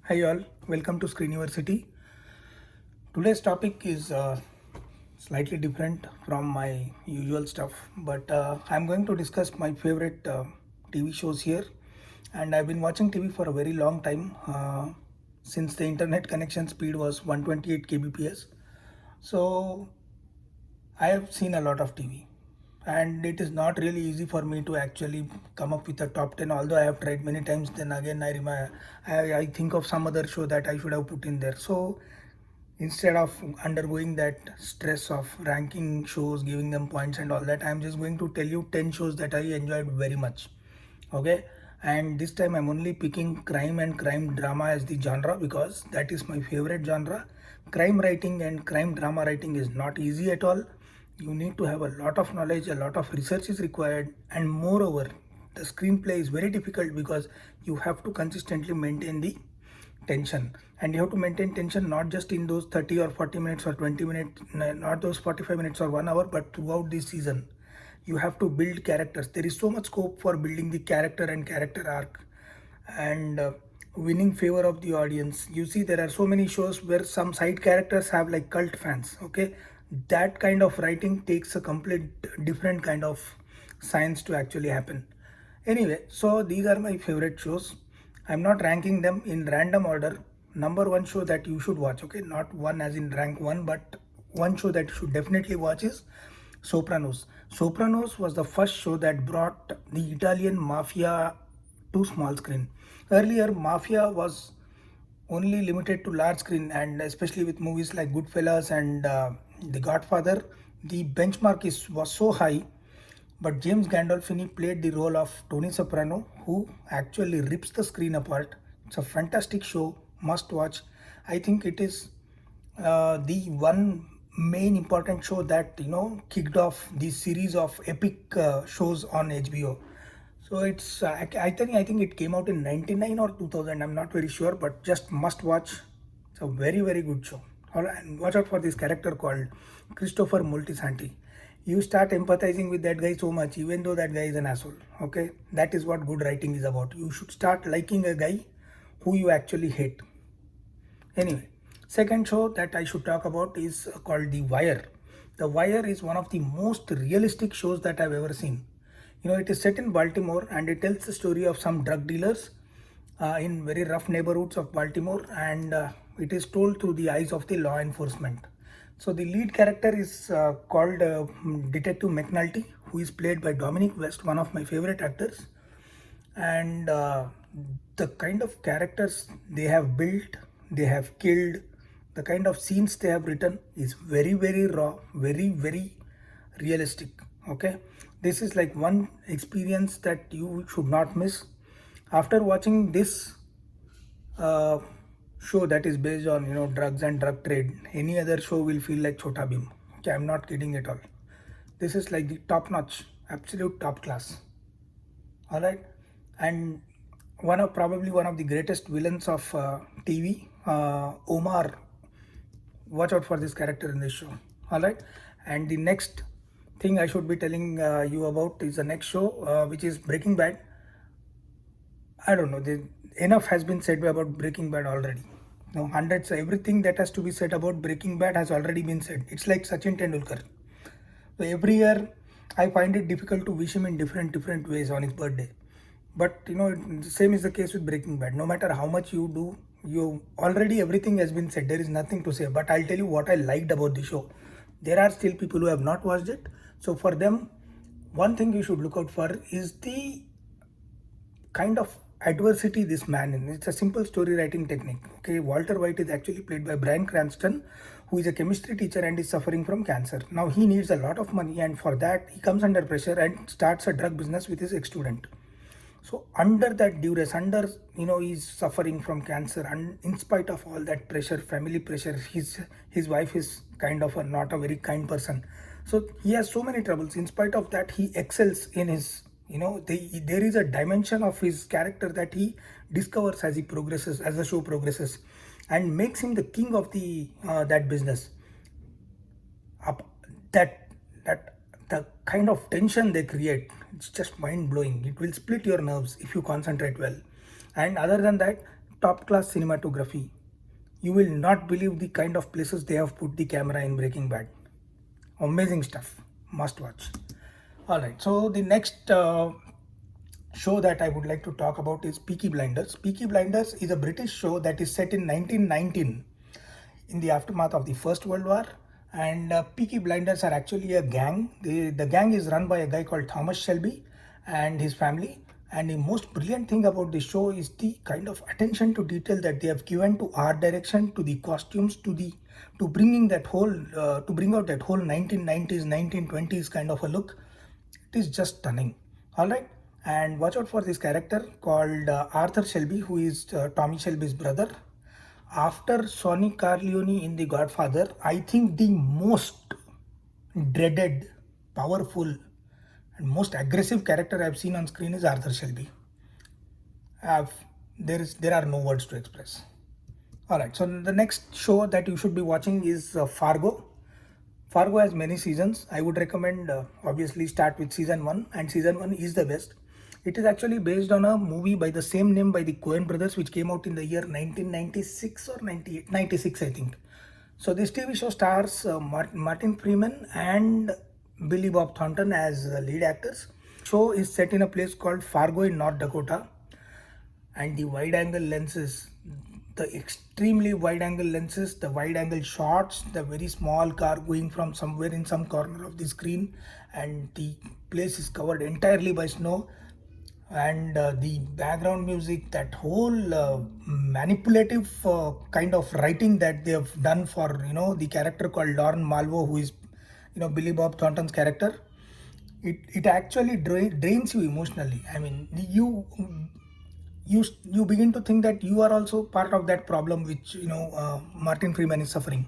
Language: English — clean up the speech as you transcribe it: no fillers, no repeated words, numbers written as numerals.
Hi all, welcome to Screen University. Today's topic is slightly different from my usual stuff, but I'm going to discuss my favorite TV shows here. And I've been watching TV for a very long time since the internet connection speed was 128 kbps. So I have seen a lot of TV, and it is not really easy for me to actually come up with a top 10. Although I have tried many times, then again I think of some other show that I should have put in there. So instead of undergoing that stress of ranking shows, giving them points and all that, I'm just going to tell you 10 shows that I enjoyed very much. Okay, and this time I'm only picking crime and crime drama as the genre because that is my favorite genre. Crime writing and crime drama writing is not easy at all. You need to have a lot of knowledge, a lot of research is required, and moreover the screenplay is very difficult because you have to consistently maintain the tension, and you have to maintain tension not just in those 30 or 40 minutes or 20 minutes, not those 45 minutes or 1 hour, but throughout the season. You have to build characters. There is so much scope for building the character and character arc, and winning favor of the audience. You see, there are so many shows where some side characters have like cult fans. Okay, that kind of writing takes a complete different kind of science to actually happen. Anyway, so these are my favorite shows. I'm not ranking them in random order. Number one show that you should watch, okay, not one as in rank one, but one show that you should definitely watch is Sopranos. Sopranos was the first show that brought the Italian mafia to small screen. Earlier, mafia was only limited to large screen, and especially with movies like Goodfellas and The Godfather, the benchmark was so high. But James Gandolfini played the role of Tony Soprano, who actually rips the screen apart. It's a fantastic show, must watch. I think it is the one main important show that kicked off this series of epic shows on HBO. So it's I think it came out in 99 or 2000. I'm not very sure, but just must watch. It's a very very good show. All right, and watch out for this character called Christopher Moltisanti. You start empathizing with that guy so much, even though that guy is an asshole. Okay, that is what good writing is about. You should start liking a guy who you actually hate. Anyway, second show that I should talk about is called The Wire. The Wire is one of the most realistic shows that I've ever seen. It is set in Baltimore, and it tells the story of some drug dealers in very rough neighborhoods of Baltimore, and it is told through the eyes of the law enforcement. So the lead character is called Detective McNulty, who is played by Dominic West, one of my favorite actors. And the kind of characters they have built, they have killed, the kind of scenes they have written is very very raw, very very realistic. Okay, this is like one experience that you should not miss. After watching this uh, show that is based on drugs and drug trade, any other show will feel like Chota Bhim. Okay, I'm not kidding at all. This is like the top notch, absolute top class. All right, and probably one of the greatest villains of TV, Omar. Watch out for this character in this show. All right, and the next thing I should be telling you about is the next show, which is Breaking Bad. I don't know. Enough has been said about Breaking Bad already. No, hundreds. Everything that has to be said about Breaking Bad has already been said. It's like Sachin Tendulkar. So every year, I find it difficult to wish him in different ways on his birthday. But the same is the case with Breaking Bad. No matter how much you do, you already everything has been said. There is nothing to say. But I'll tell you what I liked about the show. There are still people who have not watched it. So for them, one thing you should look out for is the kind of adversity this man in. It's a simple story writing technique. Okay, Walter White is actually played by Bryan Cranston, who is a chemistry teacher and is suffering from cancer. Now he needs a lot of money, and for that he comes under pressure and starts a drug business with his ex-student. So under that duress, he's suffering from cancer, and in spite of all that pressure, family pressure, his wife is kind of not a very kind person. So he has so many troubles. In spite of that, he excels in his there is a dimension of his character that he discovers as he progresses, as the show progresses, and makes him the king of the that business. Up that that the kind of tension they create, it's just mind blowing. It will split your nerves if you concentrate well. And other than that, top class cinematography. You will not believe the kind of places they have put the camera in Breaking Bad. Amazing stuff. Must watch. Alright, so the next show that I would like to talk about is Peaky Blinders. Peaky Blinders is a British show that is set in 1919 in the aftermath of the First World War. And Peaky Blinders are actually a gang. The gang is run by a guy called Thomas Shelby and his family. And the most brilliant thing about the show is the kind of attention to detail that they have given to art direction, to the costumes, to bringing that whole to bring out that whole 1990s, 1920s kind of a look. It is just stunning. All right, and watch out for this character called Arthur Shelby, who is Tommy Shelby's brother. After Sonny Corleone in The Godfather, I think the most dreaded, powerful, and most aggressive character I've seen on screen is Arthur Shelby. There are no words to express. Alright, so the next show that you should be watching is Fargo. Fargo has many seasons. I would recommend obviously start with season 1, and season 1 is the best. It is actually based on a movie by the same name by the Coen brothers, which came out in the year 1996 or 98, 96 I think. So this TV show stars Martin Freeman and Billy Bob Thornton as lead actors. Show is set in a place called Fargo in North Dakota, and the wide angle lenses, the extremely wide angle lenses, the wide angle shots, the very small car going from somewhere in some corner of the screen, and the place is covered entirely by snow, and the background music, that whole manipulative kind of writing that they have done for the character called Lorne Malvo, who is Billy Bob Thornton's character. It actually drains you emotionally. I mean, you begin to think that you are also part of that problem which Martin Freeman is suffering.